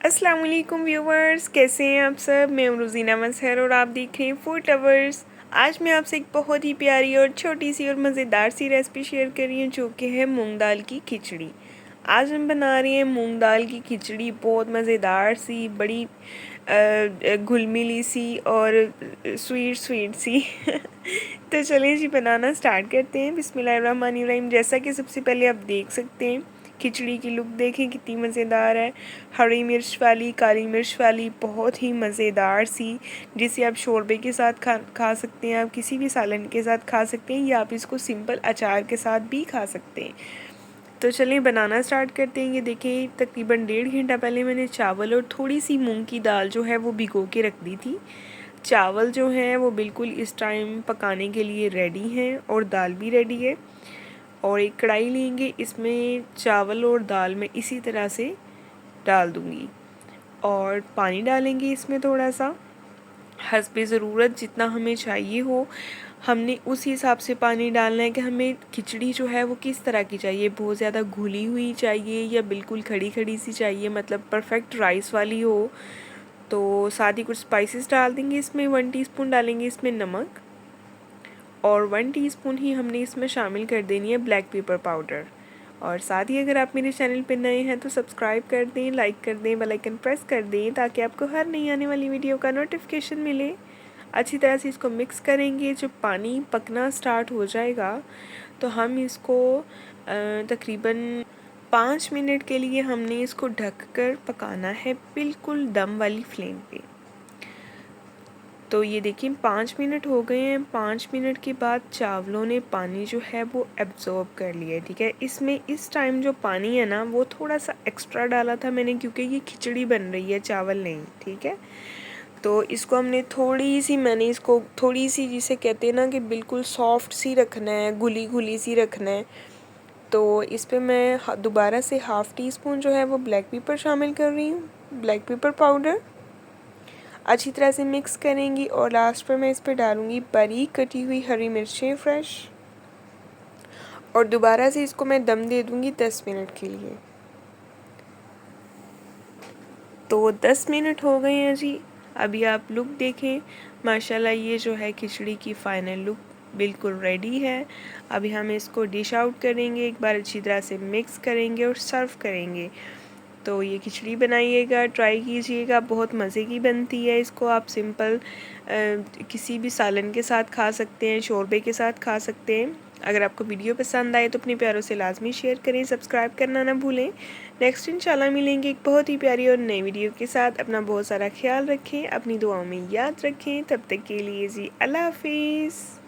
अस्सलाम वालेकुम व्यूवर्स, कैसे हैं आप सब। मैं रोज़ीना मजहर और आप देख रहे हैं फूड लवर्स। आज मैं आपसे एक बहुत ही प्यारी और छोटी सी और मज़ेदार सी रेसिपी शेयर कर रही हूँ जो कि है मूंग दाल की खिचड़ी। आज हम बना रहे हैं मूंग दाल की खिचड़ी, बहुत मज़ेदार सी, बड़ी घुल मिली सी और स्वीट स्वीट सी तो चलिए जी बनाना स्टार्ट करते हैं। बिस्मिल्लाहिर्रहमानिर्रहीम। जैसा कि सबसे पहले आप देख सकते हैं, खिचड़ी की लुक देखें कितनी मज़ेदार है। हरी मिर्च वाली, काली मिर्च वाली, बहुत ही मज़ेदार सी, जिसे आप शोरबे के साथ खा सकते हैं, आप किसी भी सालन के साथ खा सकते हैं, या आप इसको सिंपल अचार के साथ भी खा सकते हैं। तो चलिए बनाना स्टार्ट करते हैं। ये देखिए, तकरीबन 1.5 घंटा पहले मैंने चावल और थोड़ी सी मूंग की दाल जो है वो भिगो के रख दी थी। चावल जो हैं वो बिल्कुल इस टाइम पकाने के लिए रेडी हैं और दाल भी रेडी है। और एक कढ़ाई लेंगे, इसमें चावल और दाल में इसी तरह से डाल दूँगी और पानी डालेंगे इसमें थोड़ा सा, हस्बे ज़रूरत जितना हमें चाहिए हो। हमने उस हिसाब से पानी डालना है कि हमें खिचड़ी जो है वो किस तरह की चाहिए, बहुत ज़्यादा घुली हुई चाहिए या बिल्कुल खड़ी खड़ी सी चाहिए, मतलब परफेक्ट राइस वाली हो। तो साथ ही कुछ स्पाइसेस डाल देंगे इसमें। 1 टीस्पून डालेंगे इसमें नमक और 1 टीस्पून ही हमने इसमें शामिल कर देनी है ब्लैक पेपर पाउडर। और साथ ही अगर आप मेरे चैनल पर नए हैं तो सब्सक्राइब कर दें, लाइक कर दें, बेल आइकन प्रेस कर दें ताकि आपको हर नई आने वाली वीडियो का नोटिफिकेशन मिले। अच्छी तरह से इसको मिक्स करेंगे। जब पानी पकना स्टार्ट हो जाएगा तो हम इसको तकरीबन 5 मिनट के लिए हमने इसको ढककर पकाना है, बिल्कुल दम वाली फ्लेम पे। तो ये देखिए 5 मिनट हो गए हैं। 5 मिनट के बाद चावलों ने पानी जो है वो एब्ज़ॉर्ब कर लिया है, ठीक है। इसमें इस टाइम जो पानी है ना वो थोड़ा सा एक्स्ट्रा डाला था मैंने, क्योंकि ये खिचड़ी बन रही है, चावल नहीं, ठीक है। तो इसको हमने मैंने इसको थोड़ी सी, जिसे कहते हैं ना कि बिल्कुल सॉफ्ट सी रखना है, घुली घुली सी रखना है। तो इस पर मैं दोबारा से 1/2 टीस्पून जो है वो ब्लैक पेपर शामिल कर रही हूँ, ब्लैक पेपर पाउडर। अच्छी तरह से मिक्स करेंगी और लास्ट पर मैं इस पर डालूँगी बारीक कटी हुई हरी मिर्चें फ्रेश, और दोबारा से इसको मैं दम दे दूँगी 10 मिनट के लिए। तो 10 मिनट हो गए हैं जी। अभी आप लुक देखें, माशाल्लाह ये जो है खिचड़ी की फ़ाइनल लुक बिल्कुल रेडी है। अभी हम इसको डिश आउट करेंगे, एक बार अच्छी तरह से मिक्स करेंगे और सर्व करेंगे। तो ये खिचड़ी बनाइएगा, ट्राई कीजिएगा, बहुत मज़े की बनती है। इसको आप सिंपल किसी भी सालन के साथ खा सकते हैं, शोरबे के साथ खा सकते हैं। अगर आपको वीडियो पसंद आए तो अपने प्यारों से लाजमी शेयर करें, सब्सक्राइब करना ना भूलें। नेक्स्ट इंशाल्लाह मिलेंगे एक बहुत ही प्यारी और नई वीडियो के साथ। अपना बहुत सारा ख्याल रखें, अपनी दुआओं में याद रखें। तब तक के लिए जी अल्लाह हाफिज़।